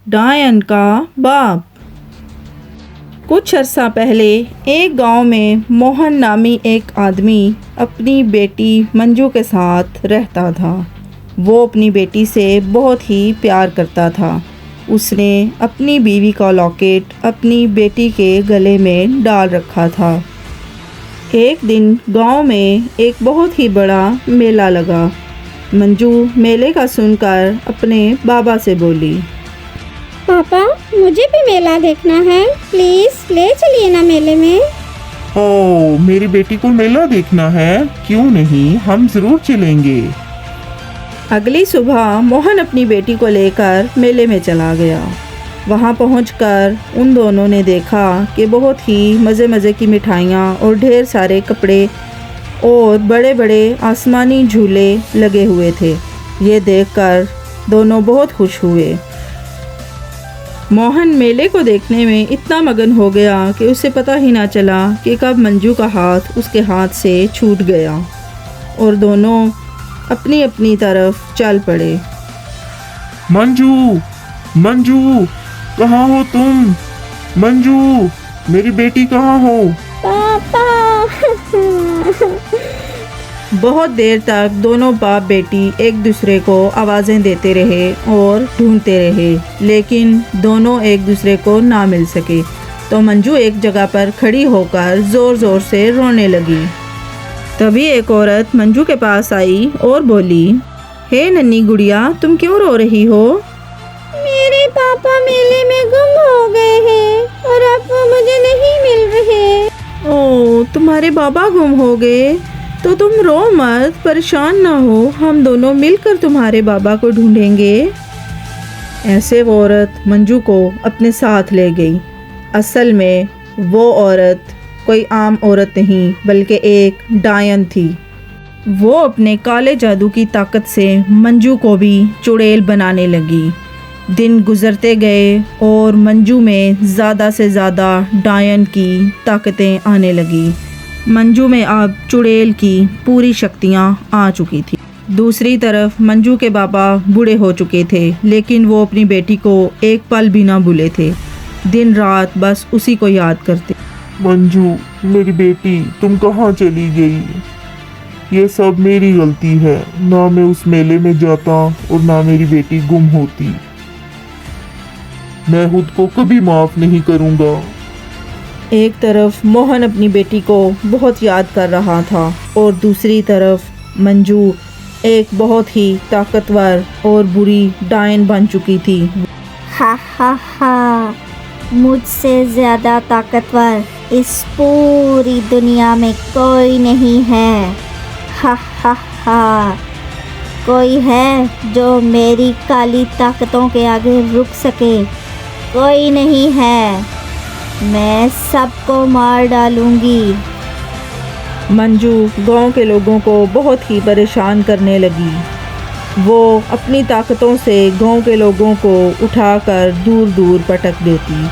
डायन का बाप। कुछ अर्सा पहले एक गांव में मोहन नामी एक आदमी अपनी बेटी मंजू के साथ रहता था। वो अपनी बेटी से बहुत ही प्यार करता था। उसने अपनी बीवी का लॉकेट अपनी बेटी के गले में डाल रखा था। एक दिन गांव में एक बहुत ही बड़ा मेला लगा। मंजू मेले का सुनकर अपने बाबा से बोली, पापा, मुझे भी मेला देखना है, प्लीज ले चलिए ना मेले में। ओह, मेरी बेटी को मेला देखना है? क्यों नहीं, हम जरूर चलेंगे। अगली सुबह मोहन अपनी बेटी को लेकर मेले में चला गया। वहां पहुंचकर उन दोनों ने देखा कि बहुत ही मज़े की मिठाइयाँ और ढेर सारे कपड़े और बड़े बड़े आसमानी झूले लगे हुए थे। ये देखकर दोनों बहुत खुश हुए। मोहन मेले को देखने में इतना मगन हो गया कि उसे पता ही ना चला कि कब मंजू का हाथ उसके हाथ से छूट गया और दोनों अपनी अपनी तरफ चल पड़े। मंजू, मंजू, कहाँ हो तुम? मंजू, मेरी बेटी कहाँ हो? पापा। बहुत देर तक दोनों बाप बेटी एक दूसरे को आवाज़ें देते रहे और ढूंढते रहे, लेकिन दोनों एक दूसरे को ना मिल सके। तो मंजू एक जगह पर खड़ी होकर ज़ोर ज़ोर से रोने लगी। तभी एक औरत मंजू के पास आई और बोली, हे नन्ही गुड़िया, तुम क्यों रो रही हो? मेरे पापा मेले में गुम हो गए हैं और अब वो मुझे नहीं मिल रहे। ओह, तुम्हारे बाबा गुम हो गए? तो तुम रो मत, परेशान ना हो, हम दोनों मिलकर तुम्हारे बाबा को ढूंढेंगे। ऐसे वो औरत मंजू को अपने साथ ले गई। असल में वो औरत कोई आम औरत नहीं बल्कि एक डायन थी। वो अपने काले जादू की ताकत से मंजू को भी चुड़ैल बनाने लगी। दिन गुजरते गए और मंजू में ज़्यादा से ज़्यादा डायन की ताकतें आने लगी। मंजू में अब चुड़ैल की पूरी शक्तियाँ आ चुकी थी। दूसरी तरफ मंजू के बाबा बूढ़े हो चुके थे, लेकिन वो अपनी बेटी को एक पल भी ना भूले थे। दिन रात बस उसी को याद करते। मंजू, मेरी बेटी, तुम कहाँ चली गई? ये सब मेरी गलती है। ना मैं उस मेले में जाता और ना मेरी बेटी गुम होती। मैं खुद को कभी माफ नहीं करूँगा। एक तरफ मोहन अपनी बेटी को बहुत याद कर रहा था और दूसरी तरफ मंजू एक बहुत ही ताकतवर और बुरी डायन बन चुकी थी। हा हा हा, मुझसे ज़्यादा ताकतवर इस पूरी दुनिया में कोई नहीं है। हा हा हा, कोई है जो मेरी काली ताकतों के आगे रुक सके? कोई नहीं है। मैं सबको मार डालूंगी। मंजू गांव के लोगों को बहुत ही परेशान करने लगी। वो अपनी ताकतों से गांव के लोगों को उठाकर दूर दूर पटक देती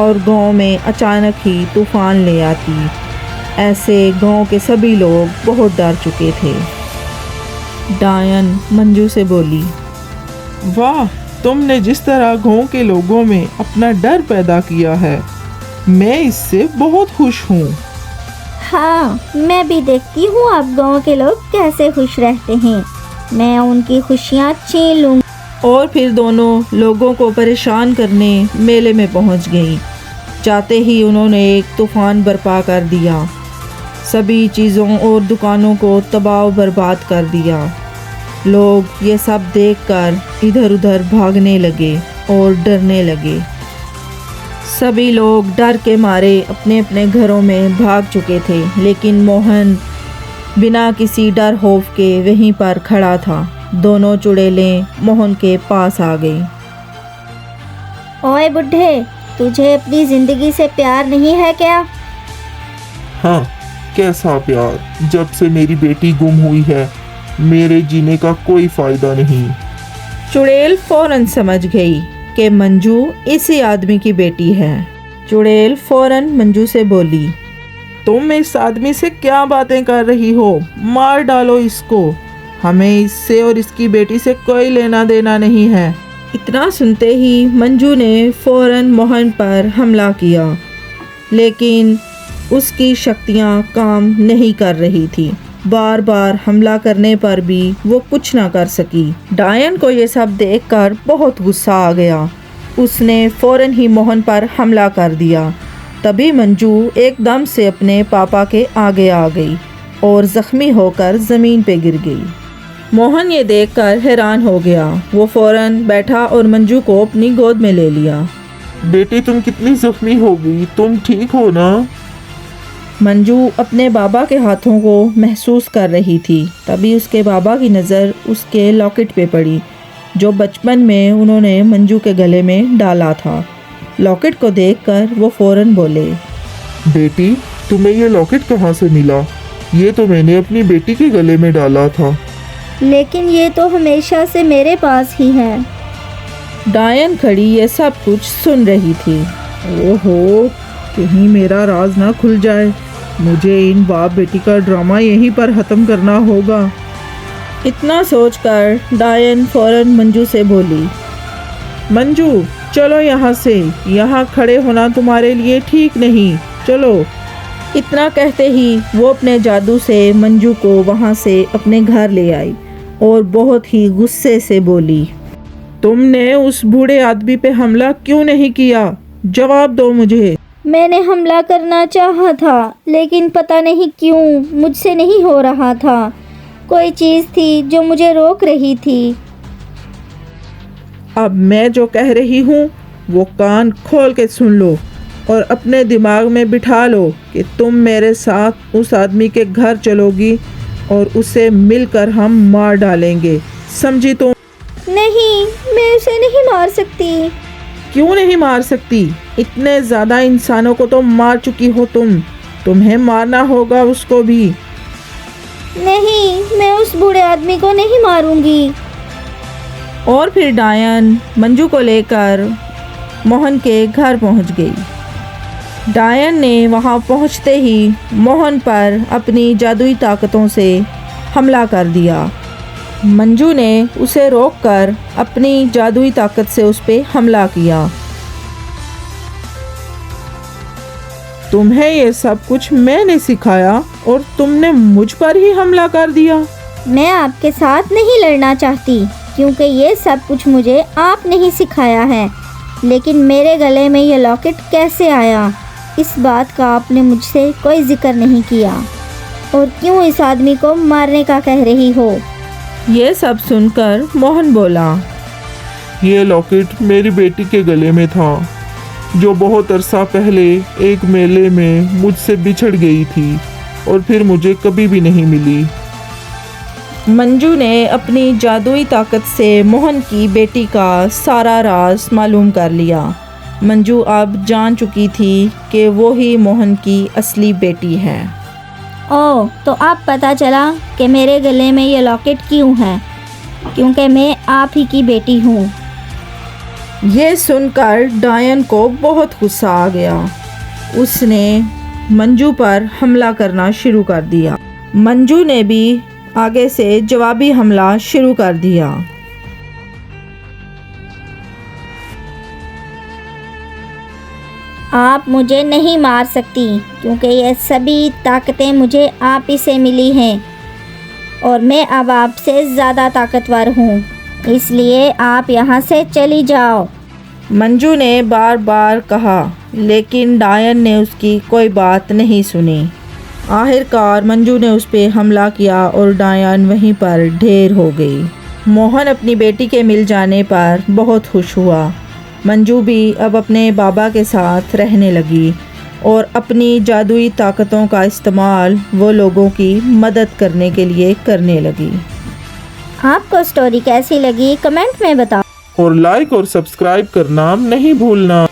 और गांव में अचानक ही तूफान ले आती। ऐसे गांव के सभी लोग बहुत डर चुके थे। डायन मंजू से बोली, वाह, तुमने जिस तरह गांव के लोगों में अपना डर पैदा किया है, मैं इससे बहुत खुश हूँ। हाँ, मैं भी देखती हूँ अब गांव के लोग कैसे खुश रहते हैं। मैं उनकी खुशियाँ छीन लूँगी। और फिर दोनों लोगों को परेशान करने मेले में पहुँच गई। जाते ही उन्होंने एक तूफान बर्पा कर दिया। सभी चीज़ों और दुकानों को तबाह बर्बाद कर दिया। लोग ये सब देखकर इधर उधर भागने लगे और डरने लगे। सभी लोग डर के मारे अपने अपने घरों में भाग चुके थे, लेकिन मोहन बिना किसी डर खौफ के वहीं पर खड़ा था। दोनों चुड़ैलें मोहन के पास आ गई। ओए बुढ़े, तुझे अपनी ज़िंदगी से प्यार नहीं है क्या? हाँ, कैसा प्यार? जब से मेरी बेटी गुम हुई है, मेरे जीने का कोई फायदा नहीं। चुड़ैल फौरन समझ गई कि मंजू इसी आदमी की बेटी है। चुड़ैल फौरन मंजू से बोली, तुम इस आदमी से क्या बातें कर रही हो? मार डालो इसको। हमें इससे और इसकी बेटी से कोई लेना देना नहीं है। इतना सुनते ही मंजू ने फौरन मोहन पर हमला किया, लेकिन उसकी शक्तियाँ काम नहीं कर रही थी। बार बार हमला करने पर भी वो कुछ ना कर सकी। डायन को ये सब देखकर बहुत गुस्सा आ गया। उसने फौरन ही मोहन पर हमला कर दिया। तभी मंजू एकदम से अपने पापा के आगे आ गई और ज़ख्मी होकर ज़मीन पे गिर गई। मोहन ये देखकर हैरान हो गया। वो फौरन बैठा और मंजू को अपनी गोद में ले लिया। बेटी तुम कितनी जख्मी हो गई, तुम ठीक हो ना? मंजू अपने बाबा के हाथों को महसूस कर रही थी। तभी उसके बाबा की नज़र उसके लॉकेट पे पड़ी, जो बचपन में उन्होंने मंजू के गले में डाला था। लॉकेट को देखकर वो फौरन बोले, बेटी तुम्हें ये लॉकेट कहाँ से मिला? ये तो मैंने अपनी बेटी के गले में डाला था। लेकिन ये तो हमेशा से मेरे पास ही है। डायन खड़ी ये सब कुछ सुन रही थी। ओहो, कहीं मेरा राज ना खुल जाए। मुझे इन बाप बेटी का ड्रामा यहीं पर ख़त्म करना होगा। इतना सोचकर डायन फौरन मंजू से बोली, मंजू चलो यहाँ से, यहाँ खड़े होना तुम्हारे लिए ठीक नहीं, चलो। इतना कहते ही वो अपने जादू से मंजू को वहाँ से अपने घर ले आई और बहुत ही गुस्से से बोली, तुमने उस बूढ़े आदमी पे हमला क्यों नहीं किया? जवाब दो मुझे। मैंने हमला करना चाहा था, लेकिन पता नहीं क्यों मुझसे नहीं हो रहा था। कोई चीज़ थी जो मुझे रोक रही थी। अब मैं जो कह रही हूँ वो कान खोल के सुन लो और अपने दिमाग में बिठा लो कि तुम मेरे साथ उस आदमी के घर चलोगी और उसे मिलकर हम मार डालेंगे, समझी तुम? नहीं, मैं उसे नहीं मार सकती। क्यों नहीं मार सकती? इतने ज़्यादा इंसानों को तो मार चुकी हो तुम, तुम्हें मारना होगा उसको भी। नहीं, मैं उस बूढ़े आदमी को नहीं मारूंगी। और फिर डायन मंजू को लेकर मोहन के घर पहुंच गई। डायन ने वहां पहुंचते ही मोहन पर अपनी जादुई ताकतों से हमला कर दिया। मंजू ने उसे रोककर अपनी जादुई ताकत से उस पर हमला किया। तुम्हें ये सब कुछ मैंने सिखाया और तुमने मुझ पर ही हमला कर दिया। मैं आपके साथ नहीं लड़ना चाहती, क्योंकि ये सब कुछ मुझे आपने ही सिखाया है। लेकिन मेरे गले में ये लॉकेट कैसे आया, इस बात का आपने मुझसे कोई जिक्र नहीं किया। और क्यों इस आदमी को मारने का कह रही हो? ये सब सुनकर मोहन बोला, ये लॉकेट मेरी बेटी के गले में था, जो बहुत अरसा पहले एक मेले में मुझसे बिछड़ गई थी और फिर मुझे कभी भी नहीं मिली। मंजू ने अपनी जादुई ताकत से मोहन की बेटी का सारा राज मालूम कर लिया। मंजू अब जान चुकी थी कि वो ही मोहन की असली बेटी है। ओह, तो अब पता चला कि मेरे गले में ये लॉकेट क्यों है, क्योंकि मैं आप ही की बेटी हूँ। ये सुनकर डायन को बहुत गुस्सा आ गया। उसने मंजू पर हमला करना शुरू कर दिया। मंजू ने भी आगे से जवाबी हमला शुरू कर दिया। आप मुझे नहीं मार सकती, क्योंकि ये सभी ताकतें मुझे आप ही से मिली हैं और मैं अब आपसे ज़्यादा ताकतवर हूँ, इसलिए आप यहाँ से चली जाओ। मंजू ने बार बार कहा, लेकिन डायन ने उसकी कोई बात नहीं सुनी। आखिरकार मंजू ने उस पर हमला किया और डायन वहीं पर ढेर हो गई। मोहन अपनी बेटी के मिल जाने पर बहुत खुश हुआ। मंजू भी अब अपने बाबा के साथ रहने लगी और अपनी जादुई ताकतों का इस्तेमाल वो लोगों की मदद करने के लिए करने लगी। आपको स्टोरी कैसी लगी कमेंट में बताओ। और लाइक और सब्सक्राइब करना नहीं भूलना।